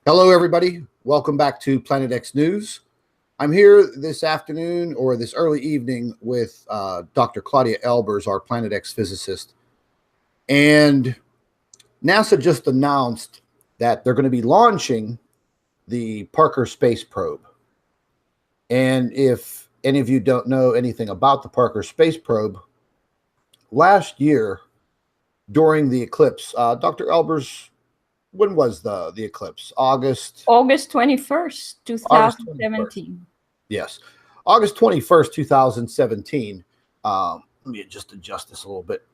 Hello, everybody. Welcome back to Planet X News. I'm here this afternoon or this early evening with Dr. Albers, our Planet X physicist. And NASA just announced that they're going to be launching the Parker Space Probe. And if any of you don't know anything about the Parker Space Probe, last year during the eclipse, Dr. Albers, when was the eclipse? August 21st, 2017. Yes. August 21st, 2017. Let me just adjust this a little bit.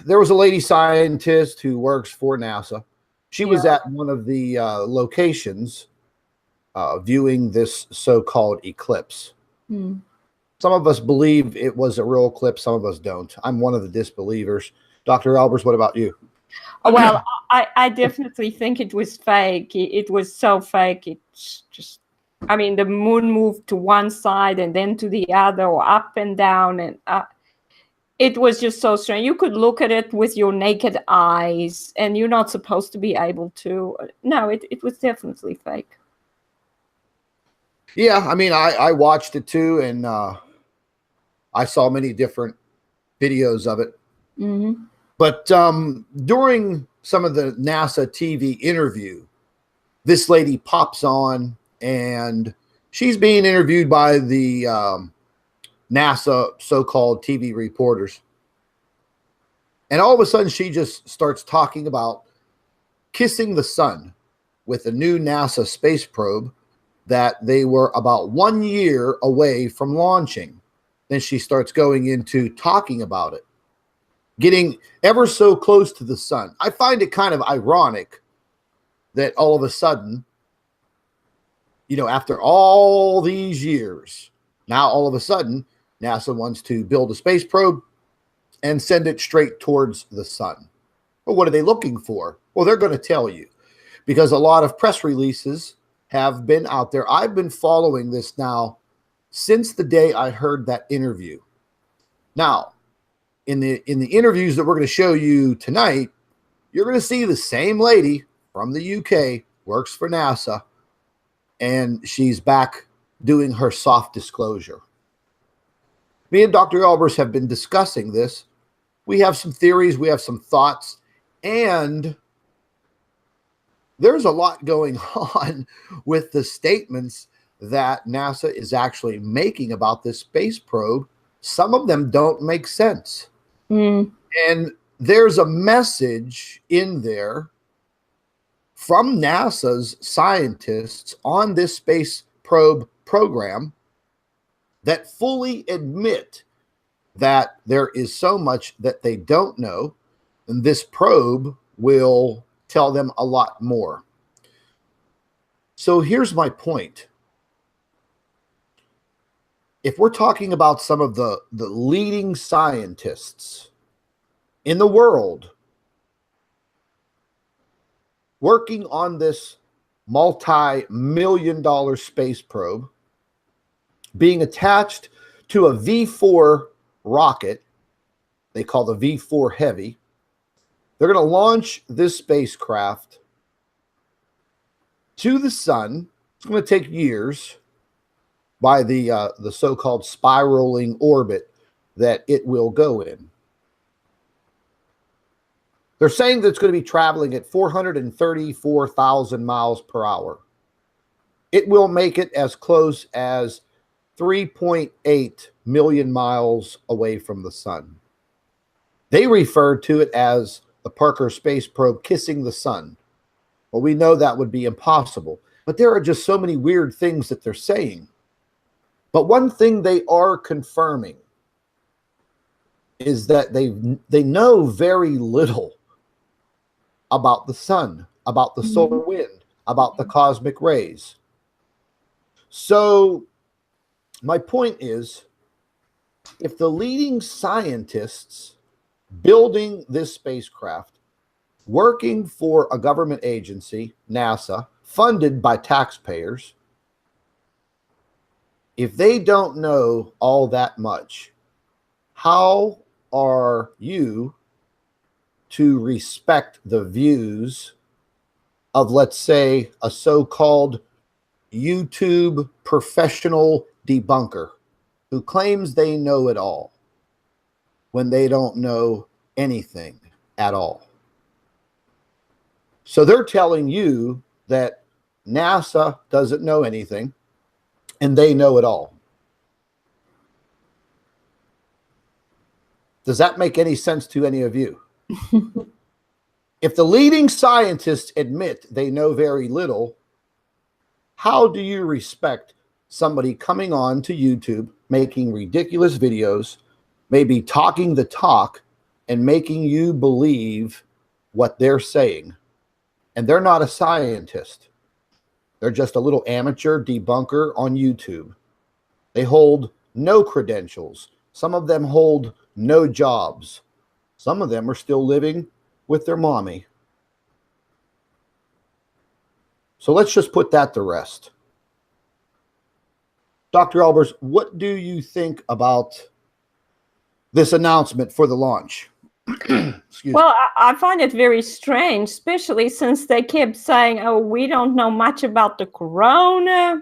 There was a lady scientist who works for NASA. She was at one of the locations viewing this so-called eclipse. Some of us believe it was a real eclipse. Some of us don't. I'm one of the disbelievers. Dr. Albers, what about you? Well, I definitely think it was fake. It was so fake. It's just, I mean, the moon moved to one side and then to the other, or up and down. And it was just so strange. You could look at it with your naked eyes, and you're not supposed to be able to. No, it was definitely fake. Yeah, I mean, I watched it too, and I saw many different videos of it. Mm-hmm. But during some of the NASA TV interview, this lady pops on and she's being interviewed by the NASA so-called TV reporters. And all of a sudden, she just starts talking about kissing the sun with a new NASA space probe that they were about 1 year away from launching. Then she starts going into talking about it, getting ever so close to the sun. I find it kind of ironic that all of a sudden, you know, after all these years, now all of a sudden, NASA wants to build a space probe and send it straight towards the sun. Well, what are they looking for? Well, they're going to tell you, because a lot of press releases have been out there. I've been following this now since the day I heard that interview. Now, in the interviews that we're going to show you tonight, you're going to see the same lady from the UK, works for NASA, and she's back doing her soft disclosure. Me and Dr. Albers have been discussing this. We have some theories, we have some thoughts, and there's a lot going on with the statements that NASA is actually making about this space probe. Some of them don't make sense. And there's a message in there from NASA's scientists on this space probe program that fully admit that there is so much that they don't know, and this probe will tell them a lot more. So here's my point. If we're talking about some of the leading scientists in the world working on this multi-million-dollar space probe being attached to a V4 rocket, they call the V4 Heavy, they're going to launch this spacecraft to the sun. It's going to take years by the so-called spiraling orbit that it will go in. They're saying that it's going to be traveling at 434,000 miles per hour. It will make it as close as 3.8 million miles away from the sun. They refer to it as the Parker Space Probe kissing the sun. Well, we know that would be impossible, but there are just so many weird things that they're saying. But one thing they are confirming is that they know very little about the sun, about the solar wind, about the cosmic rays. So my point is, if the leading scientists building this spacecraft, working for a government agency, NASA, funded by taxpayers, if they don't know all that much, how are you to respect the views of, let's say, a so-called YouTube professional debunker who claims they know it all when they don't know anything at all. So they're telling you that NASA doesn't know anything and they know it all. Does that make any sense to any of you? If the leading scientists admit they know very little, how do you respect somebody coming on to YouTube, making ridiculous videos, maybe talking the talk and making you believe what they're saying? And they're not a scientist. They're just a little amateur debunker on YouTube. They hold no credentials. Some of them hold no jobs. Some of them are still living with their mommy. So let's just put that to rest. Dr. Albers, what do you think about this announcement for the launch? Well, I find it very strange, especially since they kept saying, oh, we don't know much about the corona.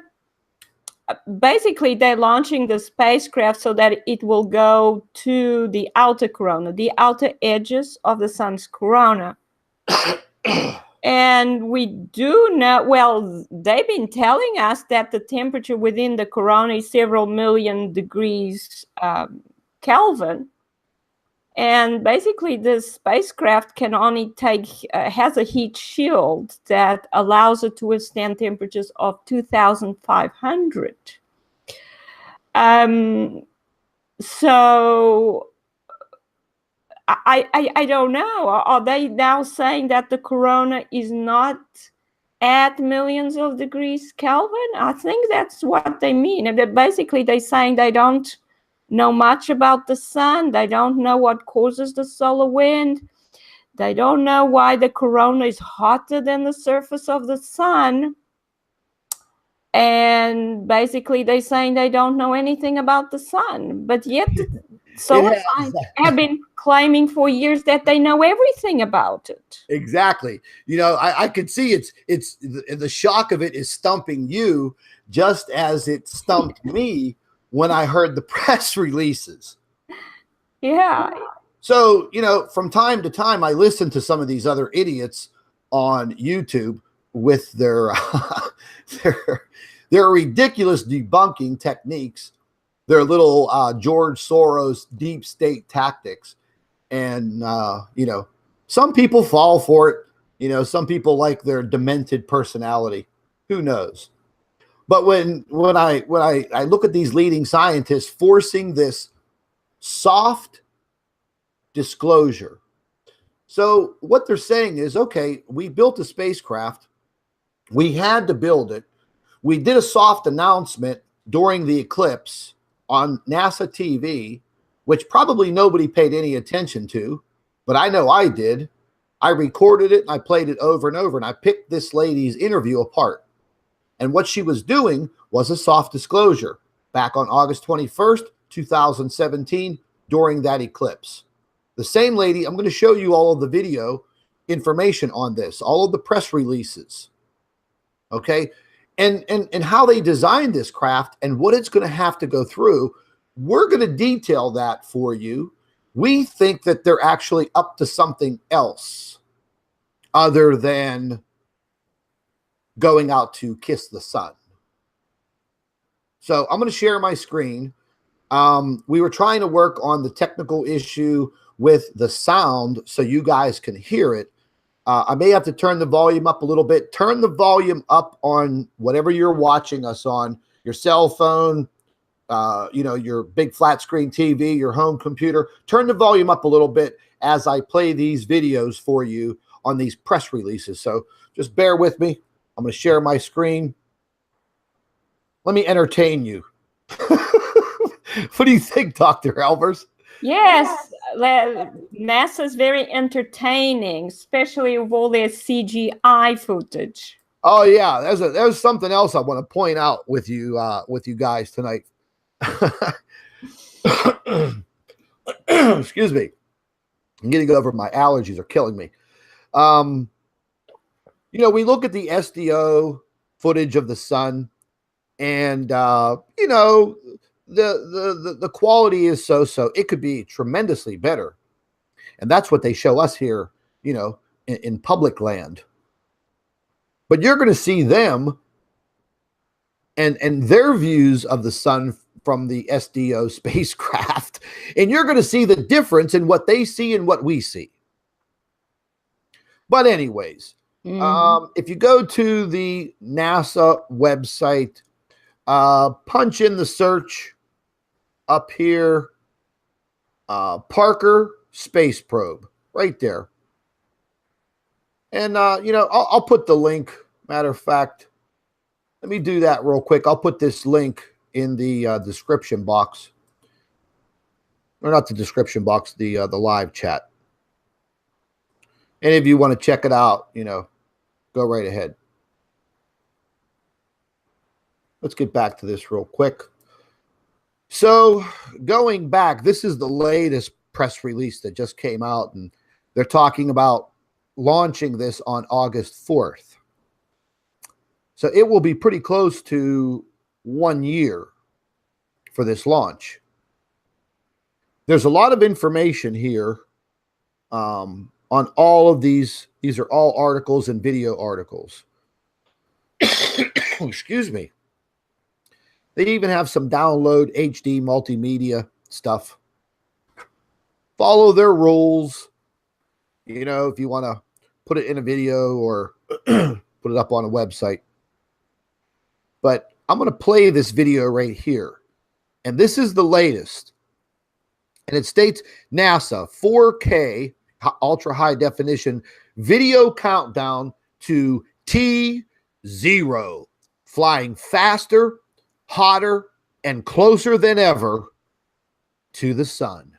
Basically, they're launching the spacecraft so that it will go to the outer corona, the outer edges of the sun's corona. And we do know, well, they've been telling us that the temperature within the corona is several million degrees Kelvin. And basically, the spacecraft can only take, has a heat shield that allows it to withstand temperatures of 2,500. So I don't know. Are they now saying that the corona is not at millions of degrees Kelvin? I think that's what they mean. And basically, they're saying they don't know much about the sun. They don't know what causes the solar wind. They don't know why the corona is hotter than the surface of the sun. And basically, they're saying they don't know anything about the sun. But yet, solar scientists have been claiming for years that they know everything about it. Exactly. You know, I could see it's the shock of it is stumping you just as it stumped me when I heard the press releases. Yeah. So, you know, from time to time, I listen to some of these other idiots on YouTube with their their ridiculous debunking techniques, their little George Soros deep state tactics. And, you know, some people fall for it. You know, some people like their demented personality. Who knows? But when I look at these leading scientists forcing this soft disclosure. So what they're saying is, okay, we built a spacecraft. We had to build it. We did a soft announcement during the eclipse on NASA TV, which probably nobody paid any attention to, but I know I did. I recorded it and I played it over and over, and I picked this lady's interview apart. And what she was doing was a soft disclosure back on August 21st, 2017, during that eclipse. The same lady, I'm going to show you all of the video information on this, all of the press releases, okay? And how they designed this craft and what it's going to have to go through. We're going to detail that for you. We think that they're actually up to something else other than going out to kiss the sun. So I'm going to share my screen. We were trying to work on the technical issue with the sound so you guys can hear it. I may have to turn the volume up a little bit. Turn the volume up on whatever you're watching us on, your cell phone, you know, your big flat screen TV, your home computer. Turn the volume up a little bit as I play these videos for you on these press releases. So just bear with me. I'm going to share my screen. Let me entertain you. What do you think, Dr. Albers? Yes, NASA's very entertaining, especially with all their CGI footage. Oh yeah, there's something else I want to point out with you guys tonight. Excuse me. I'm getting over my allergies are killing me. You know, we look at the SDO footage of the sun, and you know, the quality is so. It could be tremendously better, and that's what they show us here, you know, in public land. But you're going to see them and their views of the sun from the SDO spacecraft, and you're going to see the difference in what they see and what we see. But anyways, if you go to the NASA website, punch in the search up here, Parker Space Probe, right there. And, you know, I'll put the link. Matter of fact, let me do that real quick. I'll put this link in the description box. Or not the description box, the live chat. Any of you want to check it out, you know, go right ahead. Let's get back to this real quick. So going back, this is the latest press release that just came out, and they're talking about launching this on August 4th. So it will be pretty close to 1 year for this launch. There's a lot of information here on all of these. These are all articles and video articles. Excuse me. They even have some download HD multimedia stuff. Follow their rules. You know, if you want to put it in a video or put it up on a website. But I'm going to play this video right here. And this is the latest. And it states NASA 4K ultra high definition video countdown to T0, flying faster, hotter, and closer than ever to the sun.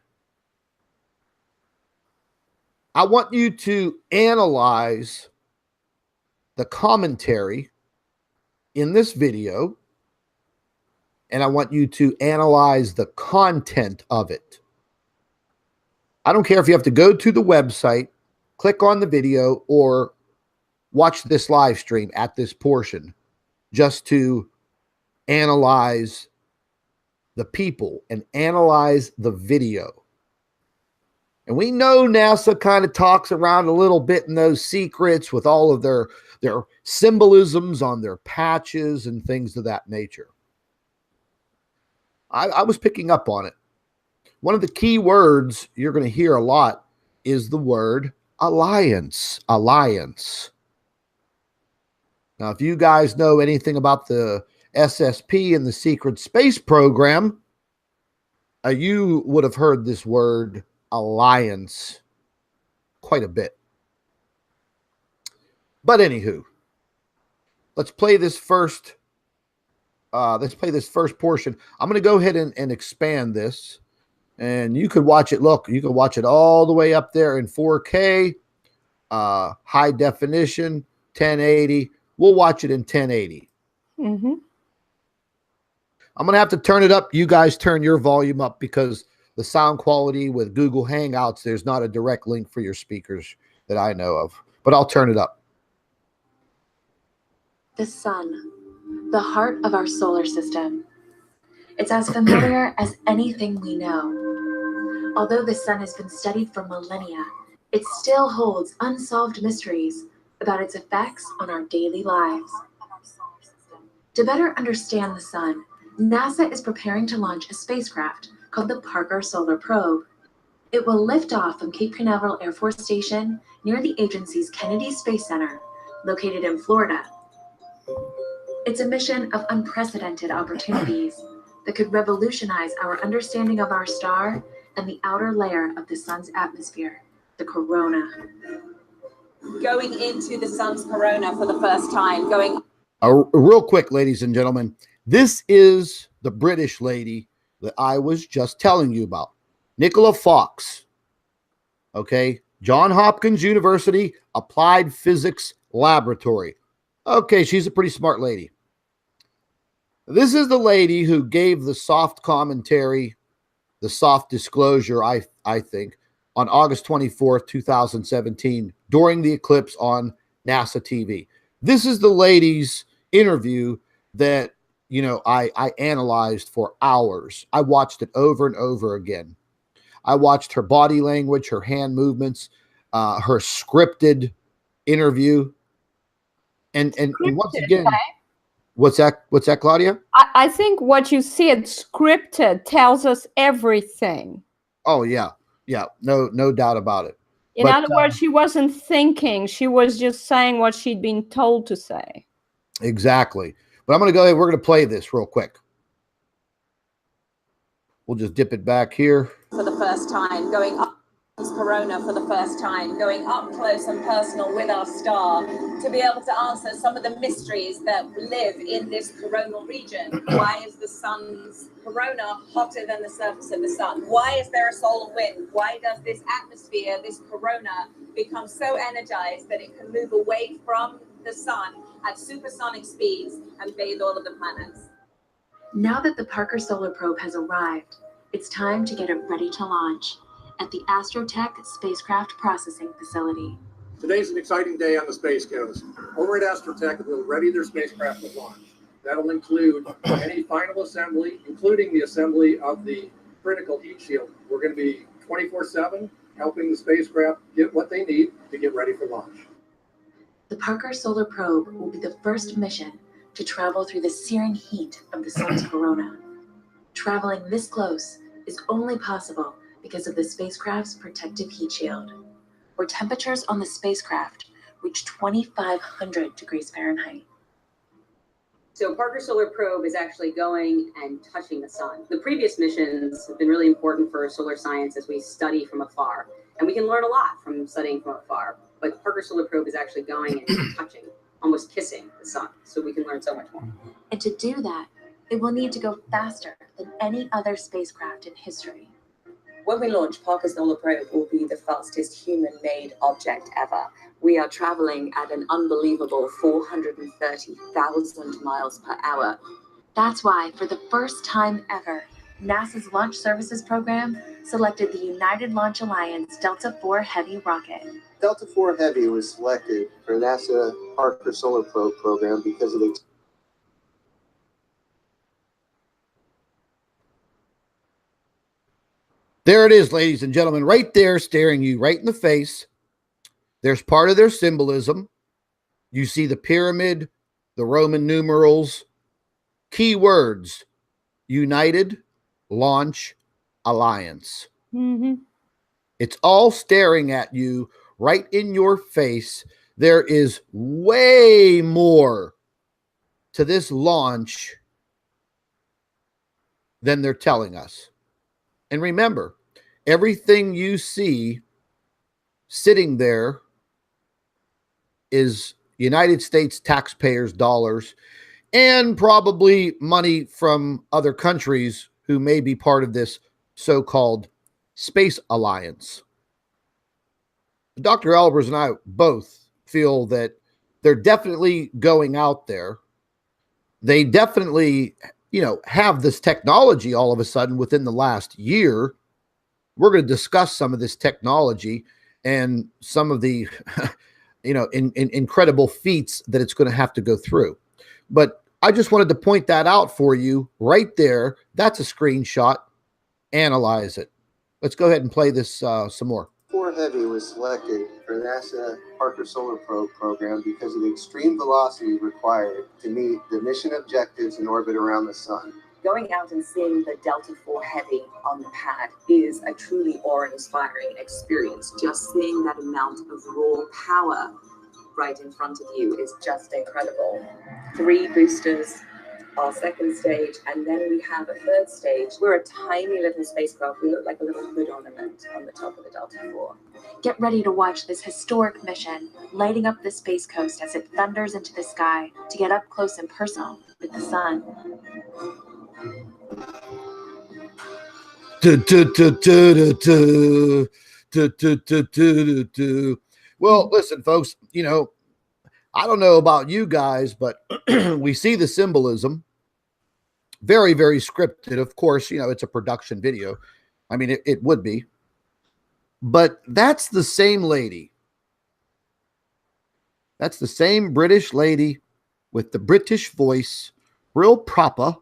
I want you to analyze the commentary in this video, and I want you to analyze the content of it. I don't care if you have to go to the website, click on the video, or watch this live stream at this portion just to analyze the people and analyze the video. And we know NASA kind of talks around a little bit in those secrets with all of their symbolisms on their patches and things of that nature. I was picking up on it. One of the key words you're going to hear a lot is the word alliance. Alliance. Now, if you guys know anything about the SSP and the secret space program, you would have heard this word alliance quite a bit. But anywho, let's play this first portion. I'm going to go ahead and expand this, and you could watch it. Look, you can watch it all the way up there in 4K, high definition, 1080. We'll watch it in 1080. Mm-hmm. I'm going to have to turn it up. You guys turn your volume up because the sound quality with Google Hangouts, there's not a direct link for your speakers that I know of, but I'll turn it up. The sun, the heart of our solar system. It's as familiar as anything we know. Although the sun has been studied for millennia, it still holds unsolved mysteries about its effects on our daily lives. To better understand the sun, NASA is preparing to launch a spacecraft called the Parker Solar Probe. It will lift off from Cape Canaveral Air Force Station near the agency's Kennedy Space Center, located in Florida. It's a mission of unprecedented opportunities that could revolutionize our understanding of our star and the outer layer of the sun's atmosphere, the corona. Going into the sun's corona for the first time, real quick, ladies and gentlemen, this is the British lady that I was just telling you about, Nicola Fox. Okay, Johns Hopkins University Applied Physics Laboratory. Okay, she's a pretty smart lady. This is the lady who gave the soft commentary, the soft disclosure, I think, on August 24th, 2017, during the eclipse on NASA TV. This is the lady's interview that, you know, I analyzed for hours. I watched it over and over again. I watched her body language, her hand movements, her scripted interview. And once again, what's that, Claudia? I think what you said, scripted, tells us everything. Oh, yeah. Yeah, no doubt about it. In other words, she wasn't thinking. She was just saying what she'd been told to say. Exactly. But I'm going to go ahead. We're going to play this real quick. We'll just dip it back here. For the first time, going up corona for the first time, going up close and personal with our star to be able to answer some of the mysteries that live in this coronal region. Why is the sun's corona hotter than the surface of the sun? Why is there a solar wind? Why does this atmosphere, this corona, become so energized that it can move away from the sun at supersonic speeds and bathe all of the planets? Now that the Parker Solar Probe has arrived, it's time to get it ready to launch at the Astrotech Spacecraft Processing Facility. Today's an exciting day on the Space Coast. Over at Astrotech, we'll ready their spacecraft for launch. That'll include any final assembly, including the assembly of the critical heat shield. We're going to be 24/7 helping the spacecraft get what they need to get ready for launch. The Parker Solar Probe will be the first mission to travel through the searing heat of the sun's corona. Traveling this close is only possible because of the spacecraft's protective heat shield, where temperatures on the spacecraft reach 2,500 degrees Fahrenheit. So Parker Solar Probe is actually going and touching the sun. The previous missions have been really important for solar science as we study from afar. And we can learn a lot from studying from afar. But Parker Solar Probe is actually going and touching, almost kissing the sun. So we can learn so much more. And to do that, it will need to go faster than any other spacecraft in history. When we launch, Parker Solar Probe will be the fastest human-made object ever. We are traveling at an unbelievable 430,000 miles per hour. That's why, for the first time ever, NASA's Launch Services Program selected the United Launch Alliance Delta IV Heavy rocket. Delta IV Heavy was selected for NASA Parker Solar Probe program because of its There it is, ladies and gentlemen, right there, staring you right in the face. There's part of their symbolism. You see the pyramid, the Roman numerals, key words: United Launch Alliance. Mm-hmm. It's all staring at you right in your face. There is way more to this launch than they're telling us. And remember, everything you see sitting there is United States taxpayers' dollars and probably money from other countries who may be part of this so-called space alliance. Dr. Albers and I both feel that they're definitely going out there. They definitely, you know, have this technology all of a sudden within the last year. We're going to discuss some of this technology and some of the, you know, incredible feats that it's going to have to go through. But I just wanted to point that out for you right there. That's a screenshot. Analyze it. Let's go ahead and play this some more. IV Heavy was selected for NASA Parker Solar Probe program because of the extreme velocity required to meet the mission objectives in orbit around the sun. Going out and seeing the Delta IV Heavy on the pad is a truly awe-inspiring experience. Just seeing that amount of raw power right in front of you is just incredible. 3 boosters, our second stage, and then we have a third stage. We're a tiny little spacecraft. We look like a little hood ornament on the top of the Delta IV. Get ready to watch this historic mission, lighting up the Space Coast as it thunders into the sky to get up close and personal with the sun. Well, listen, folks, you know, I don't know about you guys, but we see the symbolism. Very, very scripted. Of course, you know, it's a production video. I mean, it would be. But that's the same lady That's the same British lady with the British voice, real proper.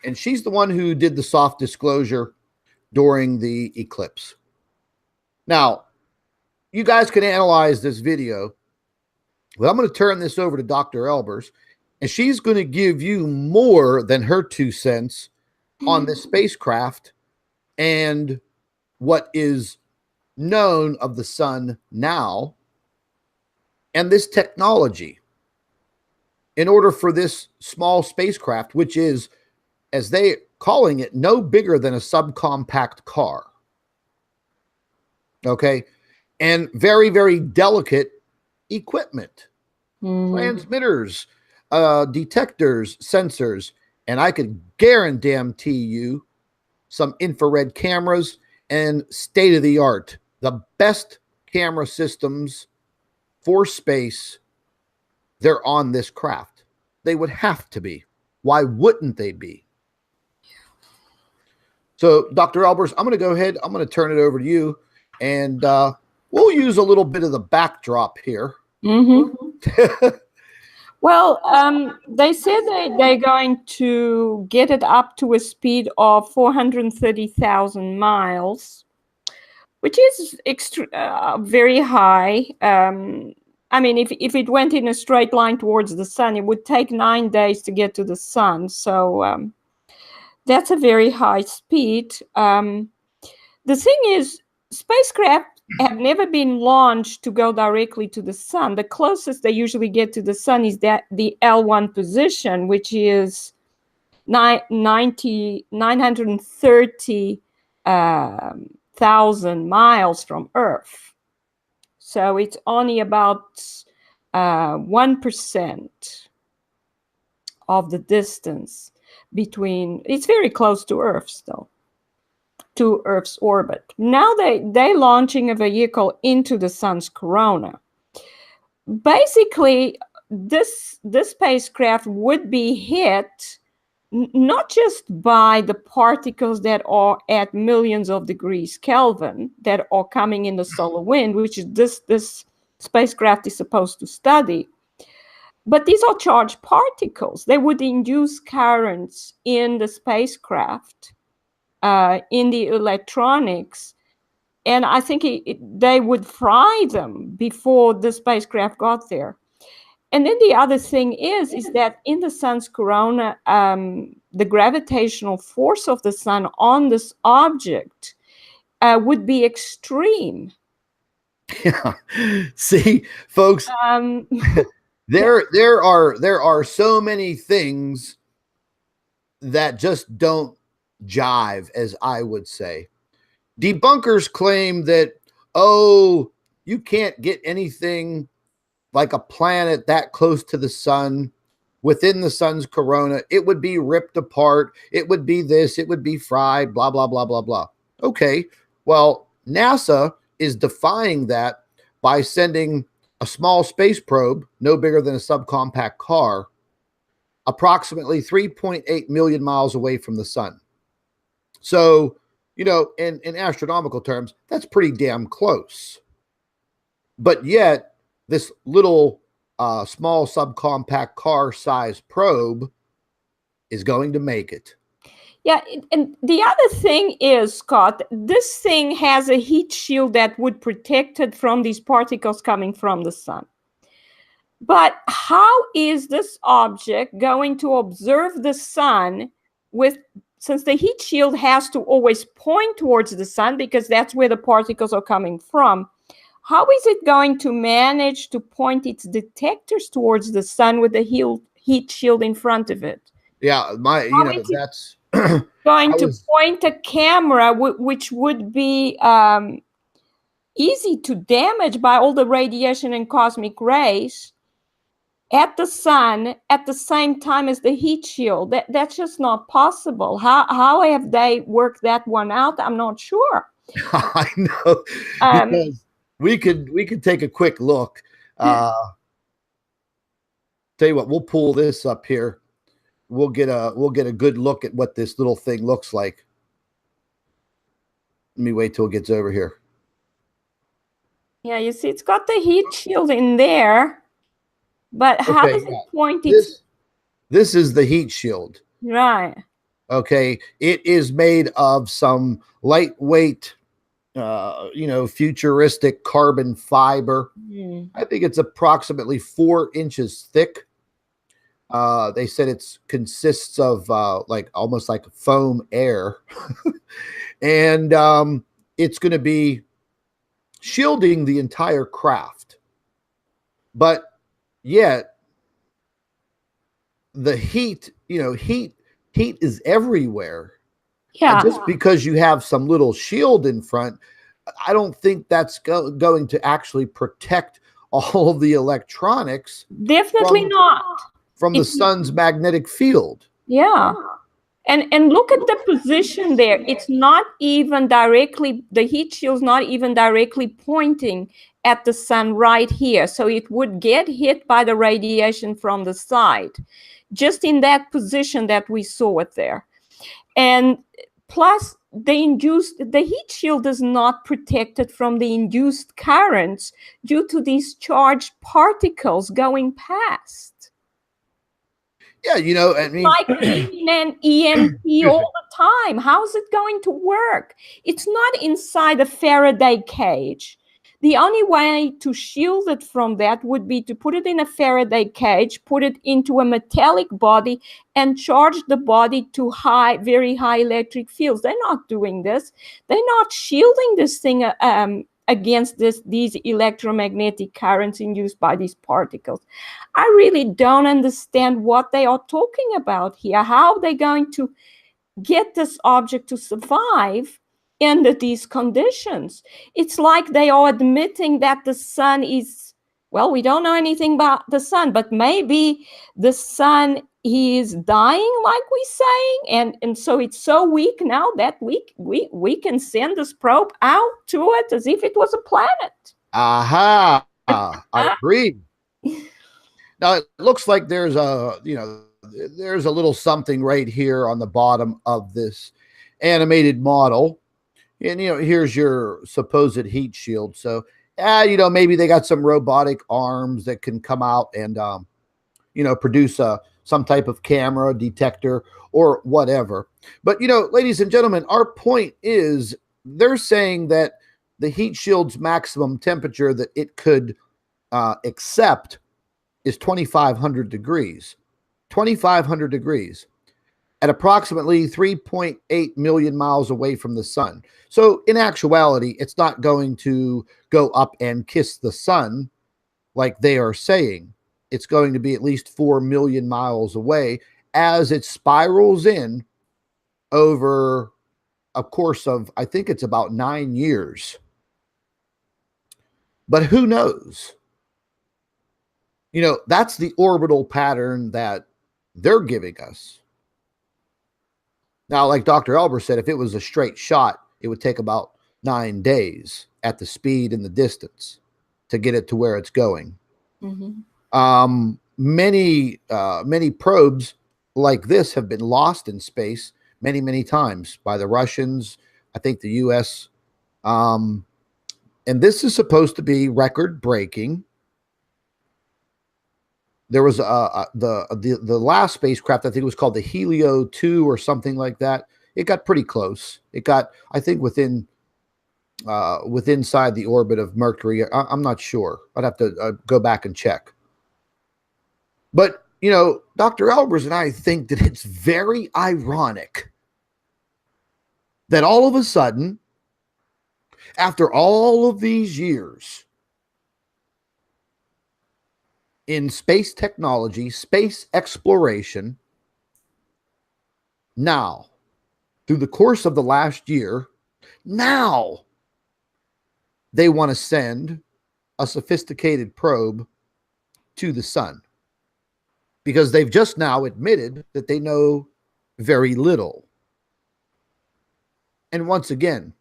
And she's the one who did the soft disclosure during the eclipse. Now, you guys can analyze this video, but I'm going to turn this over to Dr. Albers, and she's going to give you more than her 2 cents on this spacecraft and what is known of the sun now and this technology in order for this small spacecraft, which is, as they calling it, no bigger than a subcompact car. Okay. And very, very delicate equipment, transmitters, detectors, sensors, and I could guarantee you some infrared cameras and state-of-the-art, the best camera systems for space. They're on this craft. They would have to be. Why wouldn't they be? So, Dr. Albers, I'm going to go ahead. I'm going to turn it over to you, and we'll use a little bit of the backdrop here. Well, they said they're going to get it up to a speed of 430,000 miles, which is very high. I mean, if it went in a straight line towards the sun, it would take 9 days to get to the sun. So that's a very high speed. The thing is, spacecraft have never been launched to go directly to the sun. The closest they usually get to the sun is the L1 position, which is 930,000 miles from Earth. So it's only about 1% of the distance between. It's very close to Earth still, to Earth's orbit. Now they're launching a vehicle into the sun's corona. Basically, this spacecraft would be hit not just by the particles that are at millions of degrees Kelvin that are coming in the solar wind, which is this spacecraft is supposed to study, but these are charged particles. They would induce currents in the spacecraft, in the electronics, and I think they would fry them before the spacecraft got there. And then the other thing is that in the sun's corona, the gravitational force of the sun on this object would be extreme. Yeah. See, folks, there are so many things that just don't jive, as I would say. Debunkers claim that, oh, you can't get anything like a planet that close to the sun within the sun's corona. It would be ripped apart. It would be this, it would be fried, blah, blah, blah, blah, blah. Okay, well, NASA is defying that by sending a small space probe, no bigger than a subcompact car, approximately 3.8 million miles away from the sun. So, you know, in astronomical terms, that's pretty damn close. But yet, this little small subcompact car size probe is going to make it. Yeah, and the other thing is, Scott, this thing has a heat shield that would protect it from these particles coming from the sun. But how is this object going to observe the sun since the heat shield has to always point towards the sun because that's where the particles are coming from? How is it going to manage to point its detectors towards the sun with the heat shield in front of it? Yeah, that's going to point a camera, which would be easy to damage by all the radiation and cosmic rays at the sun at the same time as the heat shield. That's just not possible. How have they worked that one out? I'm not sure. I know. Because we could take a quick look. Tell you what, we'll pull this up here. We'll get a good look at what this little thing looks like. Let me wait till it gets over here. Yeah, you see, it's got the heat shield in there, but how Okay, does yeah. it point its... This is the heat shield. Right. Okay, it is made of some lightweight, futuristic carbon fiber. I think it's approximately 4 inches thick. They said it consists of almost like foam air, and it's going to be shielding the entire craft. But yet, the heat, heat is everywhere. Yeah. Just because you have some little shield in front, I don't think that's going to actually protect all of the electronics. Definitely not. From the sun's magnetic field. Yeah. And look at the position there. It's not even directly, the heat shield's not even directly pointing at the sun right here. So it would get hit by the radiation from the side, just in that position that we saw it there. And plus, the heat shield is not protected from the induced currents due to these charged particles going past. Yeah, I mean, like an EMP all the time. How's it going to work? It's not inside a Faraday cage. The only way to shield it from that would be to put it in a Faraday cage, put it into a metallic body, and charge the body to very high electric fields. They're not doing this. They're not shielding this thing against these electromagnetic currents induced by these particles. I really don't understand what they are talking about here. How are they going to get this object to survive under these conditions? It's like they are admitting that the sun is, well, we don't know anything about the sun, but maybe the sun is dying, like we're saying, and so it's so weak now that we can send this probe out to it as if it was a planet. Aha! I agree. Now it looks like there's a little something right here on the bottom of this animated model, and here's your supposed heat shield. So maybe they got some robotic arms that can come out and produce some type of camera detector or whatever. But ladies and gentlemen, our point is they're saying that the heat shield's maximum temperature that it could accept is 2,500 degrees. 2,500 degrees at approximately 3.8 million miles away from the sun. So in actuality, it's not going to go up and kiss the sun like they are saying. It's going to be at least 4 million miles away as it spirals in over a course of, I think it's about 9 years. But who knows? That's the orbital pattern that they're giving us. Now, like Dr. Albers said, if it was a straight shot, it would take about 9 days at the speed and the distance to get it to where it's going. Mm-hmm. Many probes like this have been lost in space many times by the Russians, I think the US. And this is supposed to be record breaking. There was the last spacecraft, I think it was called the Helio 2 or something like that. It got pretty close. It got, I think, within inside the orbit of Mercury. I'm not sure. I'd have to go back and check. But Dr. Albers and I think that it's very ironic that all of a sudden, after all of these years in space technology, space exploration, now, through the course of the last year, now they want to send a sophisticated probe to the sun because they've just now admitted that they know very little. And once again,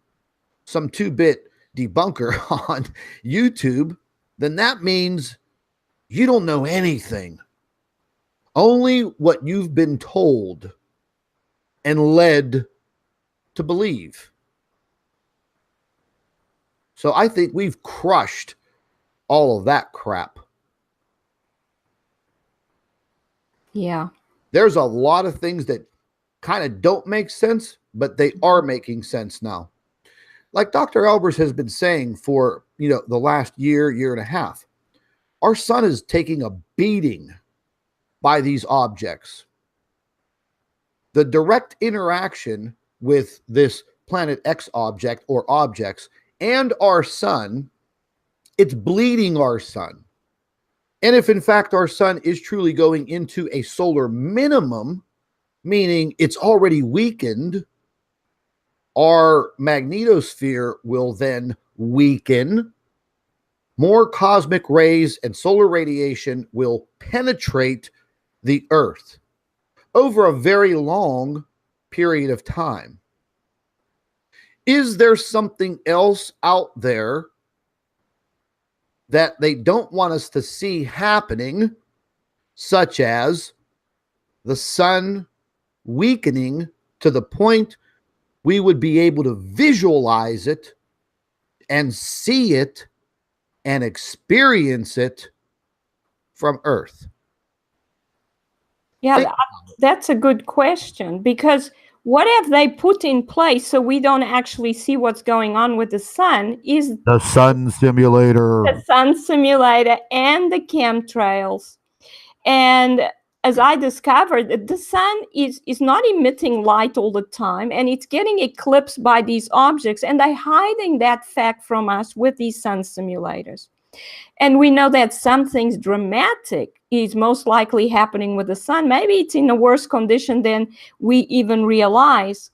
some 2-bit debunker on YouTube, then that means you don't know anything. Only what you've been told and led to believe. So I think we've crushed all of that crap. Yeah. There's a lot of things that kind of don't make sense, but they are making sense now. Like Dr. Albers has been saying for, the last year, year and a half, our sun is taking a beating by these objects. The direct interaction with this Planet X object or objects and our sun, it's bleeding our sun. And if in fact our sun is truly going into a solar minimum, meaning it's already weakened, our magnetosphere will then weaken. More cosmic rays and solar radiation will penetrate the Earth over a very long period of time. Is there something else out there that they don't want us to see happening, such as the sun weakening to the point we would be able to visualize it and see it and experience it from Earth? Yeah, that's a good question, because what have they put in place so we don't actually see what's going on with the sun is the sun simulator. The sun simulator and the chemtrails. And as I discovered, the sun is not emitting light all the time, and it's getting eclipsed by these objects, and they're hiding that fact from us with these sun simulators. And we know that something dramatic is most likely happening with the sun. Maybe it's in a worse condition than we even realize.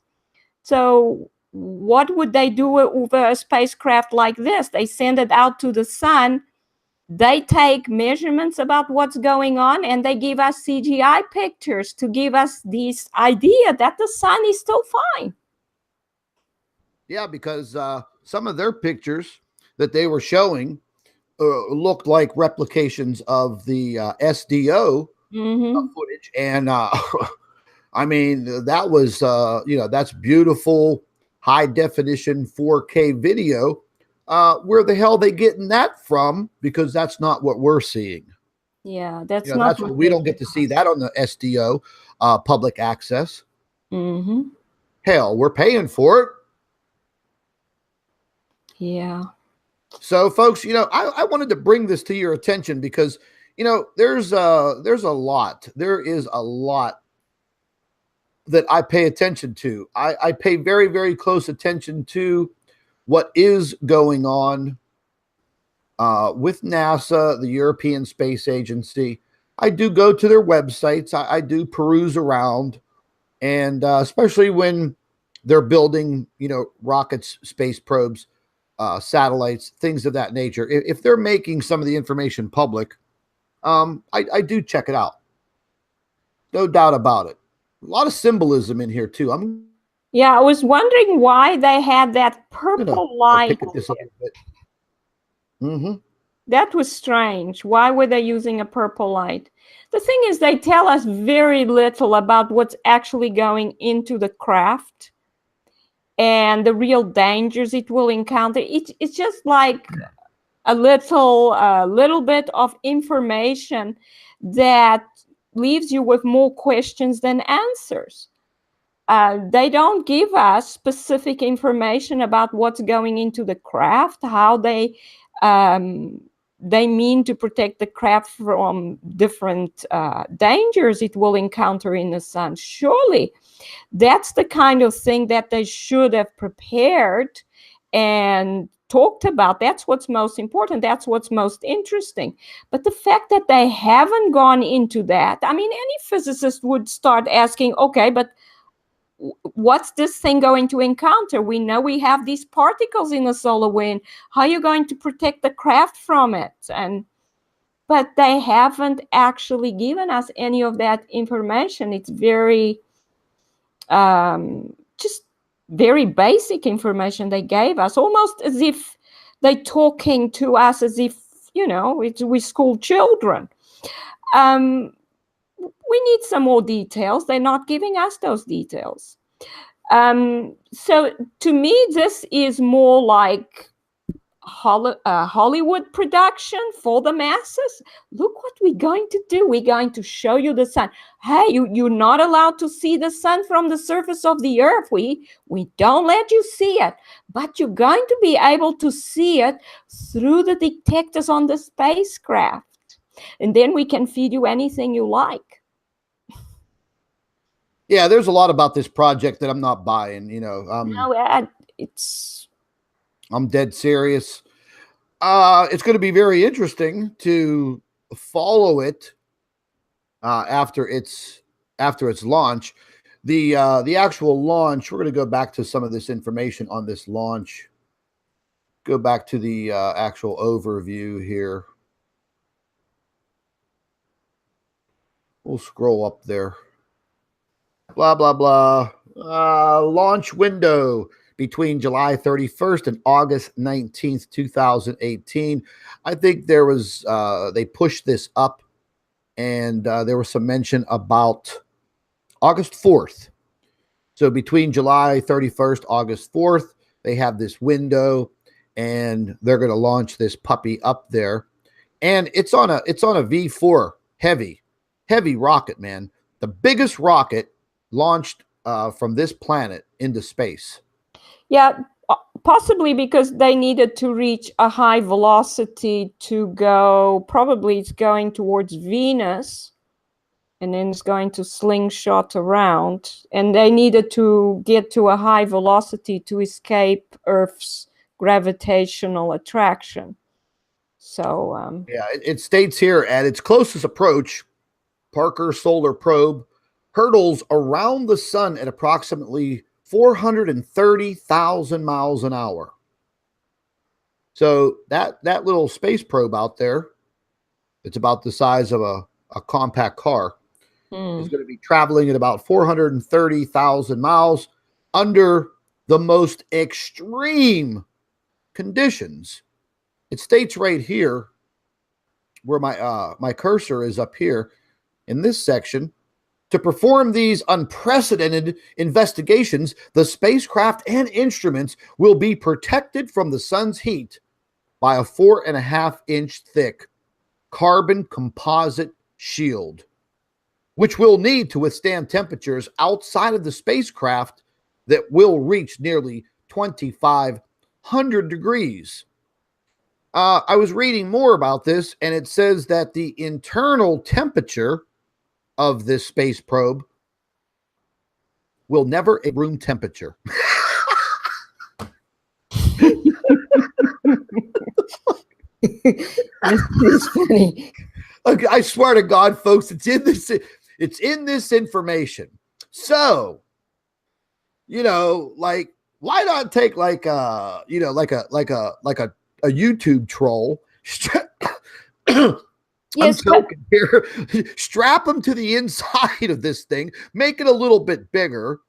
So what would they do with a spacecraft like this? They send it out to the sun. They take measurements about what's going on, and they give us CGI pictures to give us this idea that the sun is still fine. Yeah, because some of their pictures that they were showing looked like replications of the SDO footage. And I mean, that was, that's beautiful, high definition 4K video. Where the hell are they getting that from? Because that's not what we're seeing. Yeah, that's not. That's what we don't get to see that on the SDO public access. Hell, we're paying for it. Yeah. So, folks, I wanted to bring this to your attention because, there's a lot. There is a lot that I pay attention to. I pay very, very close attention to what is going on with NASA, the European Space Agency. I do go to their websites. I do peruse around, and especially when they're building, rockets, space probes, satellites, things of that nature. If they're making some of the information public, I do check it out. No doubt about it. A lot of symbolism in here too. Yeah, I was wondering why they had that purple light. That was strange. Why were they using a purple light? The thing is, they tell us very little about what's actually going into the craft and the real dangers it will encounter. It's just like a little bit of information that leaves you with more questions than answers. They don't give us specific information about what's going into the craft, how they mean to protect the craft from different dangers it will encounter in the sun. Surely that's the kind of thing that they should have prepared and talked about. That's what's most important. That's what's most interesting. But the fact that they haven't gone into that, I mean, any physicist would start asking, okay, but what's this thing going to encounter? We know we have these particles in the solar wind. How are you going to protect the craft from it? But they haven't actually given us any of that information. It's very, just very basic information they gave us, almost as if they're talking to us as if, we're school children. We need some more details. They're not giving us those details. So to me, this is more like Hollywood production for the masses. Look what we're going to do. We're going to show you the sun. Hey, you're not allowed to see the sun from the surface of the earth. We don't let you see it, but you're going to be able to see it through the detectors on the spacecraft. And then we can feed you anything you like. Yeah, there's a lot about this project that I'm not buying, you know. No, I'm dead serious. It's going to be very interesting to follow it after its launch. The actual launch, we're going to go back to some of this information on this launch. Go back to the actual overview here. We'll scroll up there. Blah, blah, blah. Launch window between July 31st and August 19th, 2018. I think there was, they pushed this up, and there was some mention about August 4th. So between July 31st, August 4th, they have this window, and they're going to launch this puppy up there. And it's on a V4 heavy rocket, man. The biggest rocket launched from this planet into space. Yeah, possibly because they needed to reach a high velocity to go. Probably it's going towards Venus, and then it's going to slingshot around. And they needed to get to a high velocity to escape Earth's gravitational attraction. So yeah, it states here, at its closest approach, Parker Solar Probe hurtles around the sun at approximately 430,000 miles an hour. So that little space probe out there, it's about the size of a compact car, is going to be traveling at about 430,000 miles under the most extreme conditions. It states right here, where my cursor is up here in this section, to perform these unprecedented investigations, the spacecraft and instruments will be protected from the sun's heat by a 4.5-inch thick carbon composite shield, which will need to withstand temperatures outside of the spacecraft that will reach nearly 2,500 degrees. I was reading more about this, and it says that the internal temperature of this space probe will never a room temperature. It's funny. Okay, I swear to God, folks, it's in this information. So, you know, like, why not take like a YouTube troll? Yes, I'm joking here. Strap them to the inside of this thing, make it a little bit bigger.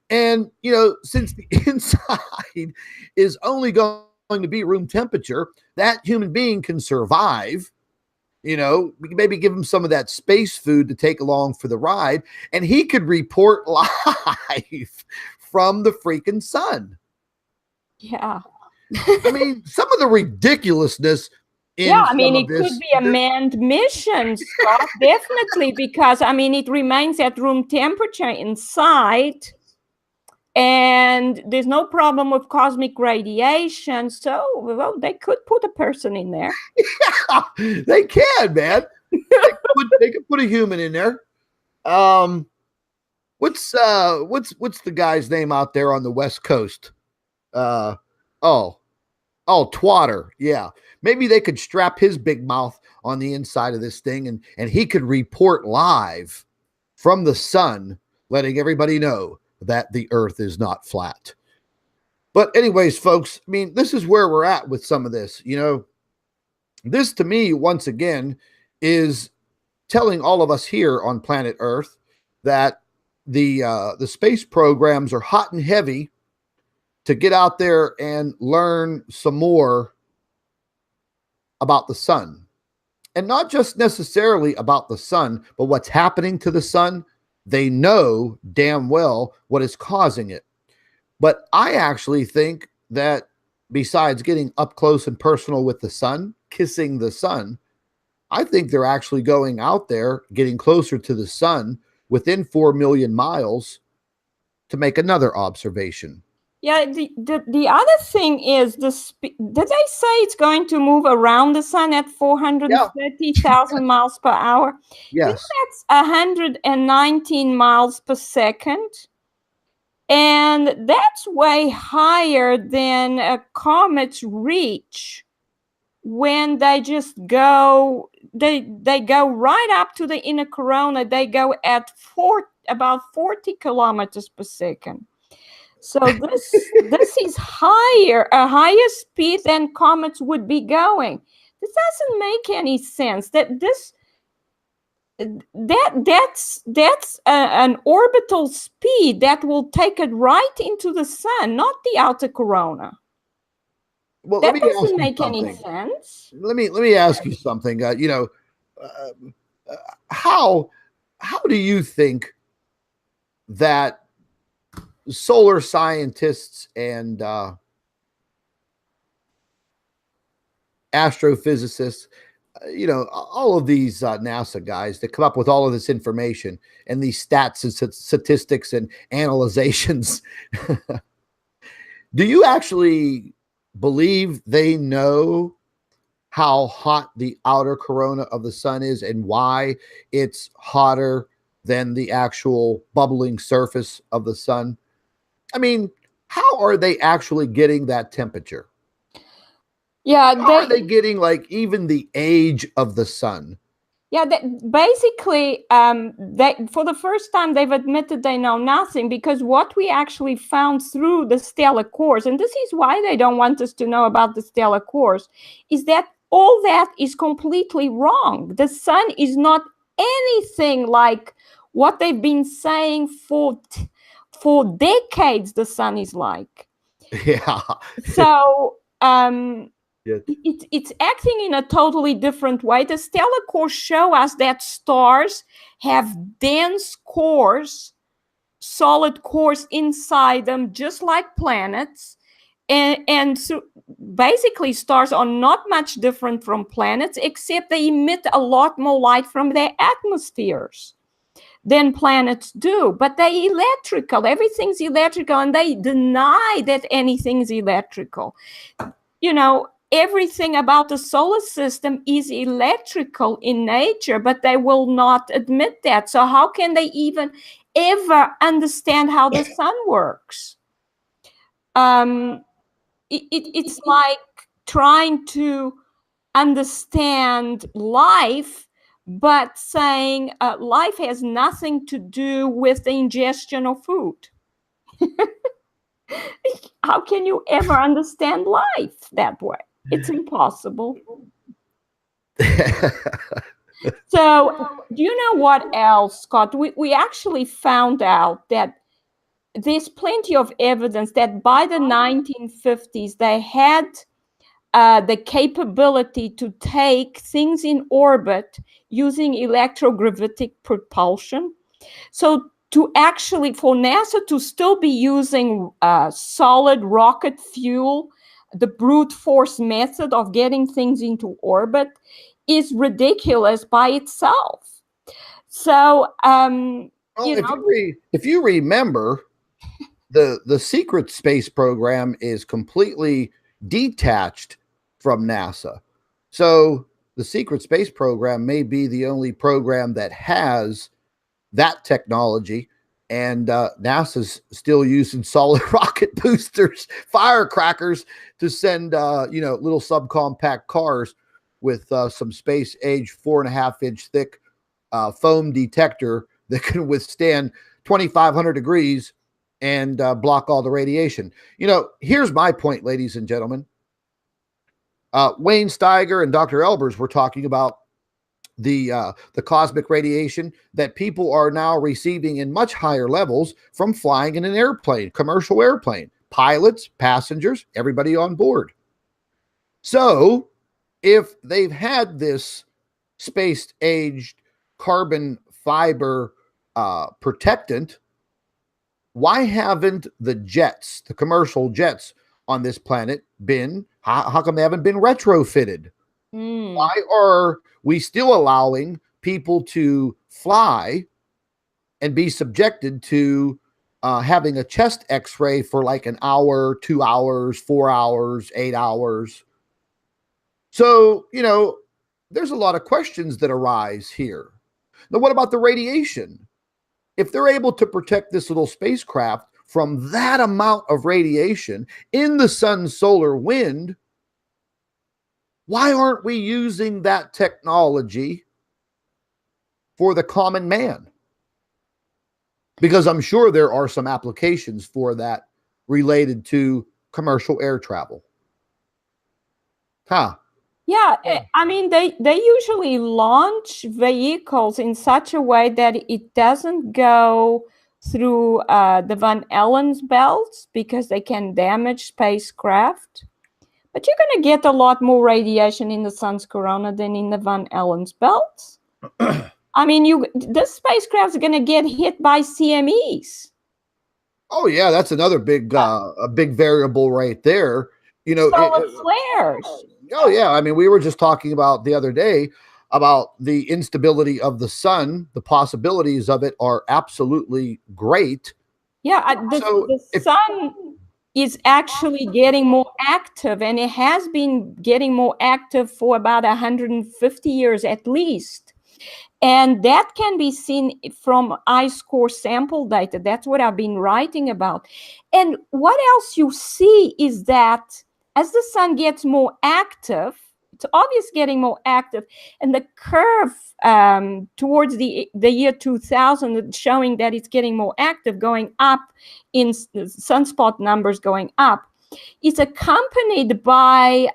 And, you know, since the inside is only going to be room temperature, that human being can survive. You know, we can maybe give him some of that space food to take along for the ride, and he could report live from the freaking sun. Yeah. I mean, some of the ridiculousness. Yeah, I mean, it could be a manned mission, Scott, definitely, because, I mean, it remains at room temperature inside, and there's no problem with cosmic radiation, so, well, they could put a person in there. Yeah, they can, man. They could put a human in there. What's the guy's name out there on the West Coast? Twatter. Yeah. Maybe they could strap his big mouth on the inside of this thing, and he could report live from the sun, letting everybody know that the earth is not flat. But anyways, folks, I mean, this is where we're at with some of this. You know, this to me, once again, is telling all of us here on planet Earth that the space programs are hot and heavy to get out there and learn some more about the sun. And not just necessarily about the sun, but what's happening to the sun. They know damn well what is causing it. But I actually think that besides getting up close and personal with the sun, kissing the sun, I think they're actually going out there, getting closer to the sun within 4 million miles to make another observation. Yeah, the other thing is did they say it's going to move around the sun at 430,000 miles per hour? Yes. You know, that's 119 miles per second. And that's way higher than a comet's reach when they just go, they go right up to the inner corona. They go at about 40 kilometers per second. So this is a higher speed than comets would be going. This doesn't make any sense. That's an orbital speed that will take it right into the sun, not the outer corona. Well, that doesn't make any sense. Let me ask you something. How do you think that solar scientists and astrophysicists, all of these NASA guys that come up with all of this information and these stats and statistics and analyzations, do you actually believe they know how hot the outer corona of the sun is and why it's hotter than the actual bubbling surface of the sun? I mean, how are they actually getting that temperature? Yeah, how are they getting like even the age of the sun? Yeah, basically, for the first time, they've admitted they know nothing, because what we actually found through the stellar cores, and this is why they don't want us to know about the stellar cores, is that all that is completely wrong. The sun is not anything like what they've been saying for decades the sun is like. Yeah. So it's acting in a totally different way. The stellar cores show us that stars have dense cores, solid cores inside them, just like planets. And so basically stars are not much different from planets, except they emit a lot more light from their atmospheres than planets do. But they're electrical. Everything's electrical, and they deny that anything's electrical. Everything about the solar system is electrical in nature, but they will not admit that. So how can they even ever understand how the sun works? It's like trying to understand life, but saying life has nothing to do with the ingestion of food. How can you ever understand life that way? It's impossible. So, do you know what else, Scott? We actually found out that there's plenty of evidence that by the 1950s, they had the capability to take things in orbit using electrogravitic propulsion. So for NASA to still be using solid rocket fuel, the brute force method of getting things into orbit, is ridiculous by itself. So, if you remember, the secret space program is completely detached from NASA. So the secret space program may be the only program that has that technology, and NASA's still using solid rocket boosters, firecrackers, to send little subcompact cars with some space age 4.5-inch thick foam detector that can withstand 2,500 degrees and block all the radiation. Here's my point, ladies and gentlemen. Wayne Steiger and Dr. Albers were talking about the cosmic radiation that people are now receiving in much higher levels from flying in an airplane, commercial airplane, pilots, passengers, everybody on board. So if they've had this space-aged carbon fiber protectant, why haven't the jets, the commercial jets, on this planet been? How come they haven't been retrofitted? Why are we still allowing people to fly and be subjected to having a chest x-ray for like an hour, 2 hours, 4 hours, 8 hours? So, you know, there's a lot of questions that arise here. Now, what about the radiation? If they're able to protect this little spacecraft from that amount of radiation in the sun's solar wind, why aren't we using that technology for the common man? Because I'm sure there are some applications for that related to commercial air travel. Huh? Yeah, I mean, they usually launch vehicles in such a way that it doesn't go through the Van Allen's belts because they can damage spacecraft. But you're going to get a lot more radiation in the sun's corona than in the Van Allen's belts. I mean, this spacecraft's going to get hit by CMEs. Oh yeah, that's another big a big variable right there. You know, solar flares. Oh yeah, I mean, we were just talking about the other day about the instability of the sun. The possibilities of it are absolutely great. Yeah, the sun is actually getting more active, and it has been getting more active for about 150 years at least. And that can be seen from ice core sample data. That's what I've been writing about. And what else you see is that as the sun gets more active, it's obvious getting more active, and the curve towards the year 2000 showing that it's getting more active, going up in sunspot numbers going up, is accompanied by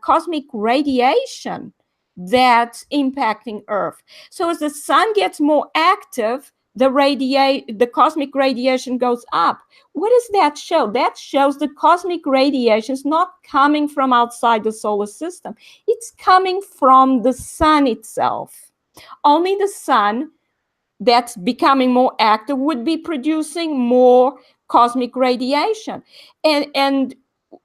cosmic radiation that's impacting Earth. So as the sun gets more active, the cosmic radiation goes up. What does that show? That shows the cosmic radiation is not coming from outside the solar system. It's coming from the sun itself. Only the sun that's becoming more active would be producing more cosmic radiation. And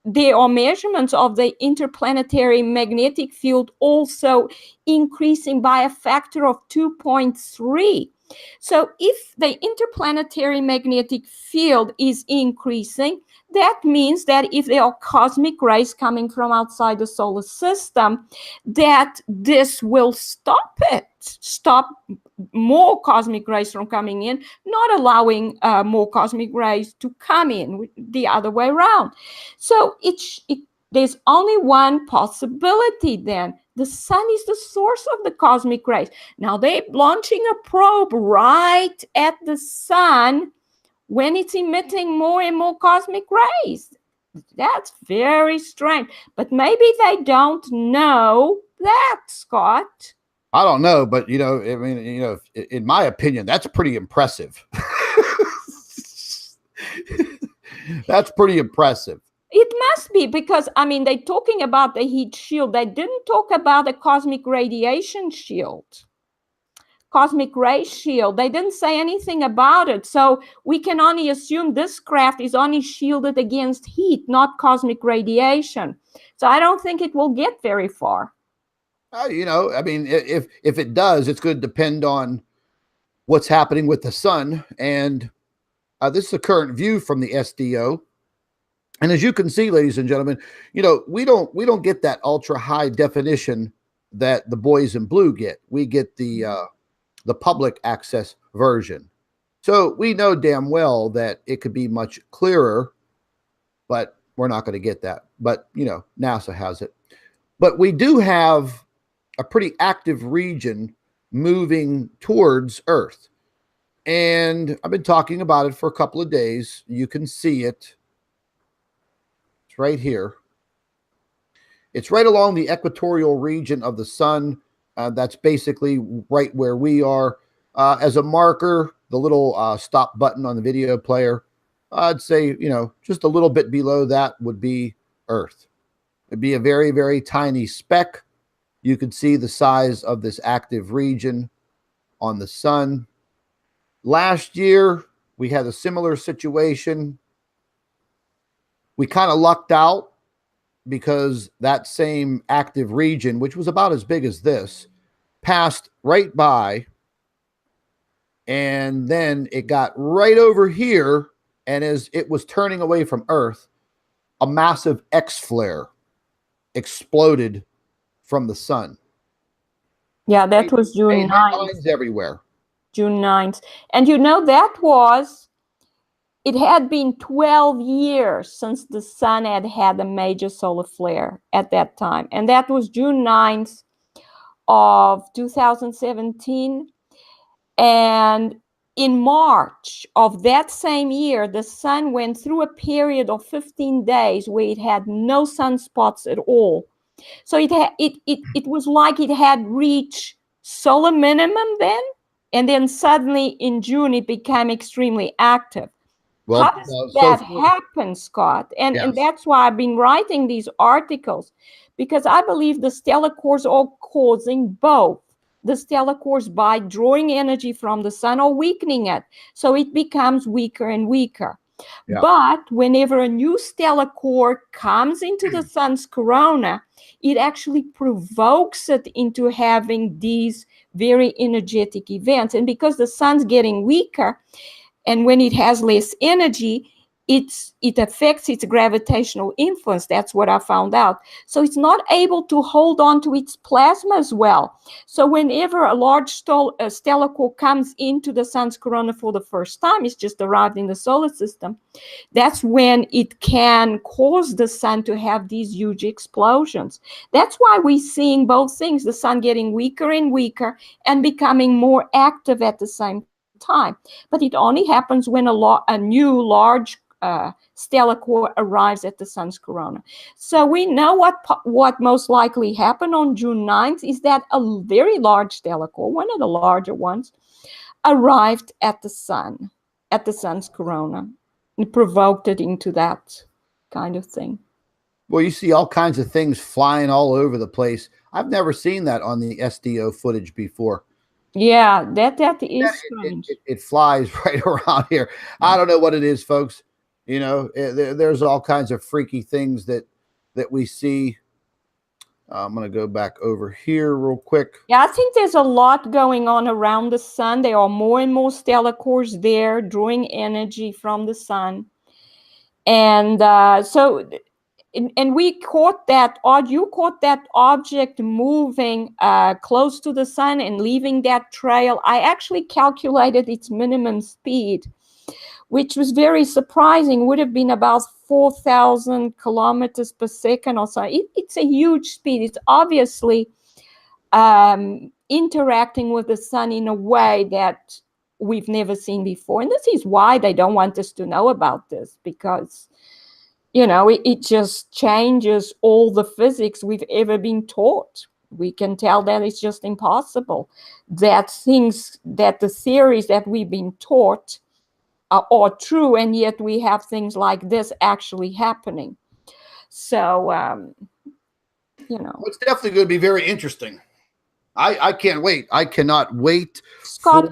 there are measurements of the interplanetary magnetic field also increasing by a factor of 2.3. So if the interplanetary magnetic field is increasing, that means that if there are cosmic rays coming from outside the solar system, that this will stop more cosmic rays from coming in, not allowing more cosmic rays to come in, the other way around. So there's only one possibility then. The sun is the source of the cosmic rays. Now they're launching a probe right at the sun when it's emitting more and more cosmic rays. That's very strange. But maybe they don't know that, Scott. I don't know, but you know, I mean, you know, in my opinion, that's pretty impressive. That's pretty impressive. It must be, because, I mean, they're talking about the heat shield. They didn't talk about the cosmic radiation shield, cosmic ray shield. They didn't say anything about it. So we can only assume this craft is only shielded against heat, not cosmic radiation. So I don't think it will get very far. You know, I mean, if it does, it's going to depend on what's happening with the sun. And this is a current view from the SDO. And as you can see, ladies and gentlemen, you know, we don't get that ultra high definition that the boys in blue get. We get the public access version. So we know damn well that it could be much clearer, but we're not going to get that. But, you know, NASA has it. But we do have a pretty active region moving towards Earth. And I've been talking about it for a couple of days. You can see it. It's right here. It's right along the equatorial region of the sun. That's basically right where we are. As a marker, the little stop button on the video player, I'd say, you know, just a little bit below that would be Earth. It'd be a very, very tiny speck. You could see the size of this active region on the sun. Last year, we had a similar situation. We kind of lucked out because that same active region, which was about as big as this, passed right by, and then it got right over here, and as it was turning away from Earth, a massive X flare exploded from the sun. Yeah, that was June 9th. Everywhere. June 9th. And you know, it had been 12 years since the sun had a major solar flare at that time. And that was June 9th of 2017. And in March of that same year, the sun went through a period of 15 days where it had no sunspots at all. So it was like it had reached solar minimum then, and then suddenly in June it became extremely active. Well, how does that happen, Scott? And that's why I've been writing these articles, because I believe the stellar cores are causing both. The stellar cores, by drawing energy from the sun, or weakening it, so it becomes weaker and weaker. Yeah. But whenever a new stellar core comes into the sun's corona, it actually provokes it into having these very energetic events. And because the sun's getting weaker, and when it has less energy, it affects its gravitational influence. That's what I found out. So it's not able to hold on to its plasma as well. So whenever a large stellar core comes into the sun's corona for the first time, it's just arrived in the solar system, that's when it can cause the sun to have these huge explosions. That's why we're seeing both things, the sun getting weaker and weaker and becoming more active at the same time. But it only happens when a new large stellar core arrives at the sun's corona. So we know what most likely happened on June 9th is that a very large stellar core, one of the larger ones, arrived at the sun's corona, and provoked it into that kind of thing. Well, you see all kinds of things flying all over the place. I've never seen that on the SDO footage before. Yeah, that is strange. It flies right around here. I don't know what it is, folks. You know, there's all kinds of freaky things that we see. I'm going to go back over here real quick. Yeah, I think there's a lot going on around the sun. There are more and more stellar cores there drawing energy from the sun. And and we caught that, you caught that object moving close to the sun and leaving that trail. I actually calculated its minimum speed, which was very surprising, would have been about 4,000 kilometers per second or so. It's a huge speed. It's obviously interacting with the sun in a way that we've never seen before. And this is why they don't want us to know about this, because, you know, it just changes all the physics we've ever been taught. We can tell that it's just impossible, that the theories that we've been taught are true, and yet we have things like this actually happening. So, you know. It's definitely going to be very interesting. I can't wait. I cannot wait. Scott,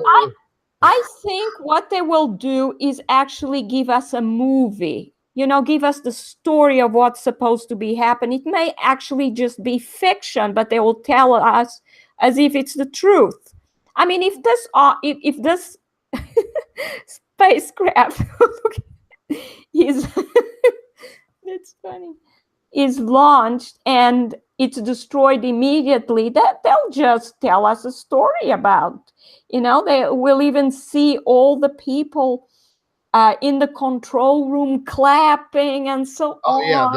I think what they will do is actually give us a movie. You know, give us the story of what's supposed to be happening. It may actually just be fiction, but they will tell us as if it's the truth. I mean, if this spacecraft is that's funny, is launched and it's destroyed immediately, that they'll just tell us a story about. You know, they will even see all the people in the control room clapping and so on. Oh yeah,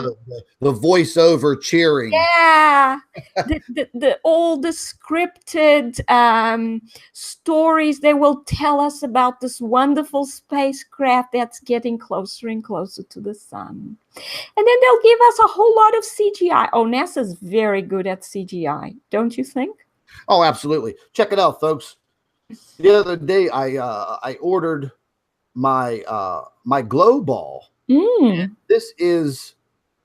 the voiceover cheering. Yeah, all the scripted stories they will tell us about this wonderful spacecraft that's getting closer and closer to the sun. And then they'll give us a whole lot of CGI. Oh, NASA's very good at CGI, don't you think? Oh, absolutely. Check it out, folks. The other day I ordered my glow ball. This is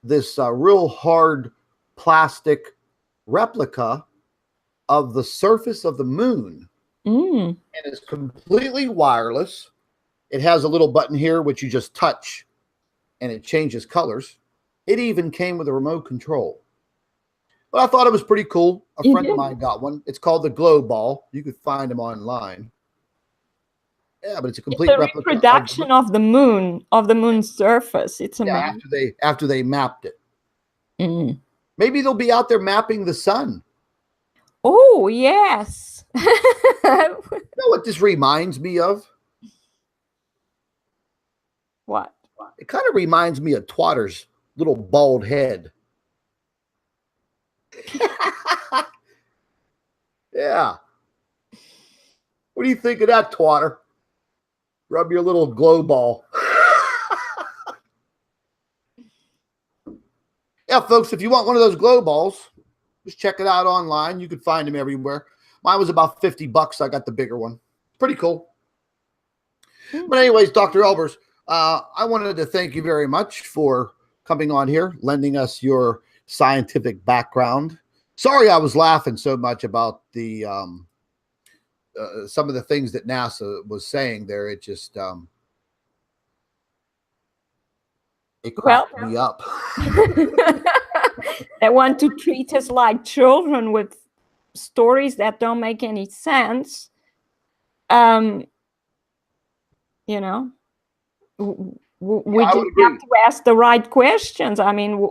this real hard plastic replica of the surface of the moon, and it's completely wireless. It has a little button here which you just touch, and it changes colors. It even came with a remote control. But I thought it was pretty cool. A friend of mine got one. It's called the Glow Ball. You could find them online. Yeah, but it's a complete replica reproduction of the moon's surface. It's amazing. Yeah, after they mapped it. Maybe they'll be out there mapping the sun. Oh, yes. You know what this reminds me of? What? It kind of reminds me of Twatter's little bald head. Yeah. What do you think of that, Twatter? Rub your little glow ball. Yeah, folks, if you want one of those glow balls, just check it out online. You can find them everywhere. Mine was about $50. I got the bigger one. Pretty cool. But anyways, Dr. Albers, I wanted to thank you very much for coming on here, lending us your scientific background. Sorry I was laughing so much about the some of the things that NASA was saying there. It just it cracked me up. They want to treat us like children with stories that don't make any sense. You know, we just have to ask the right questions. I mean,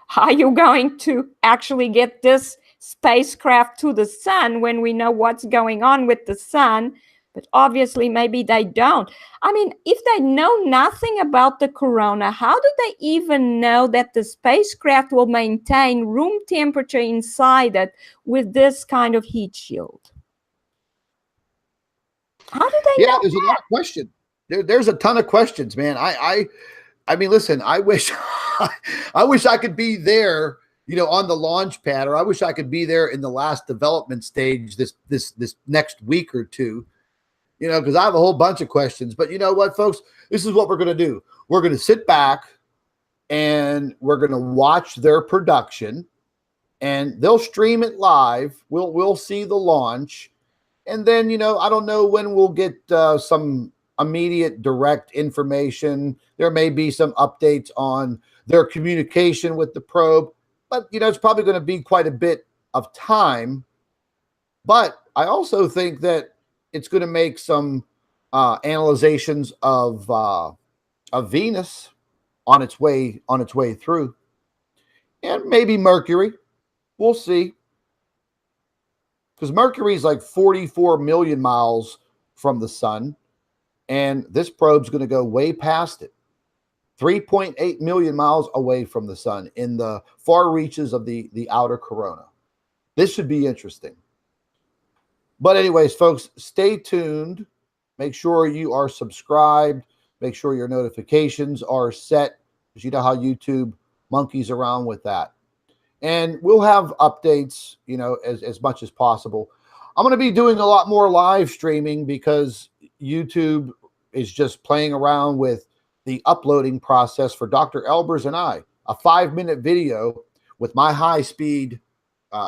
how are you going to actually get this spacecraft to the sun when we know what's going on with the sun? But obviously, maybe they don't. I mean, if they know nothing about the corona, how do they even know that the spacecraft will maintain room temperature inside it with this kind of heat shield? How do they know there's a lot of questions. There's a ton of questions, man. I mean, listen, I wish I could be there, you know, on the launch pad, or I wish I could be there in the last development stage this next week or two. You know, because I have a whole bunch of questions. But you know what, folks? This is what we're going to do. We're going to sit back and we're going to watch their production, and they'll stream it live. We'll see the launch. And then, you know, I don't know when we'll get some immediate direct information. There may be some updates on their communication with the probe. But, you know, it's probably going to be quite a bit of time. But I also think that it's going to make some analyzations of Venus on its way through, and maybe Mercury. We'll see, because Mercury is like 44 million miles from the sun, and this probe's going to go way past it, 3.8 million miles away from the sun in the far reaches of the outer corona. This should be interesting. But anyways, folks, stay tuned. Make sure you are subscribed. Make sure your notifications are set, because you know how YouTube monkeys around with that. And we'll have updates, you know, as much as possible. I'm going to be doing a lot more live streaming because YouTube is just playing around with the uploading process for Dr. Albers and I. A 5-minute video with my high-speed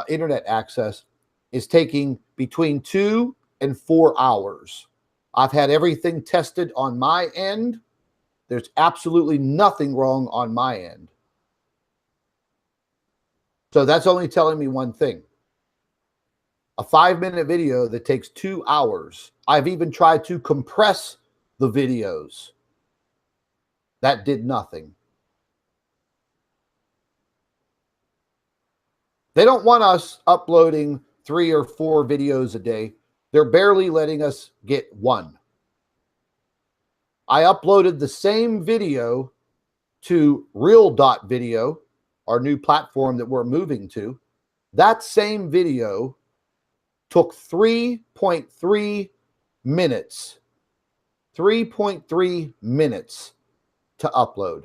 internet access is taking between 2 and 4 hours. I've had everything tested on my end. There's absolutely nothing wrong on my end. So that's only telling me one thing. A 5-minute video that takes 2 hours. I've even tried to compress the videos. That did nothing. They don't want us uploading 3 or 4 videos a day. They're barely letting us get 1. I uploaded the same video to Real.video, our new platform that we're moving to. That same video took 3.3 minutes. 3.3 minutes to upload.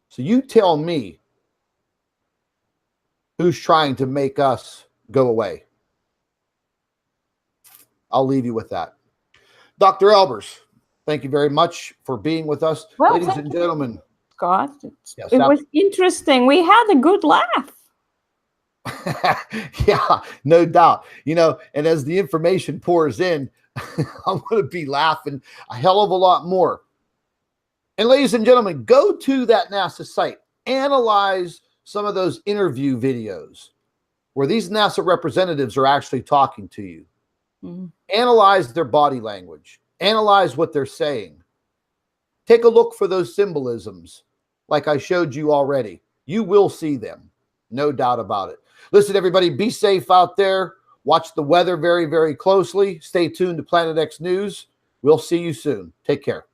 So you tell me who's trying to make us go away. I'll leave you with that. Dr. Albers, thank you very much for being with us. Well, ladies and gentlemen. Scott, it was interesting. We had a good laugh. Yeah, no doubt. You know, and as the information pours in, I'm going to be laughing a hell of a lot more. And ladies and gentlemen, go to that NASA site. Analyze some of those interview videos where these NASA representatives are actually talking to you. Mm-hmm. Analyze their body language. Analyze what they're saying. Take a look for those symbolisms like I showed you already. You will see them. No doubt about it. Listen, everybody, be safe out there. Watch the weather very, very closely. Stay tuned to Planet X News. We'll see you soon. Take care.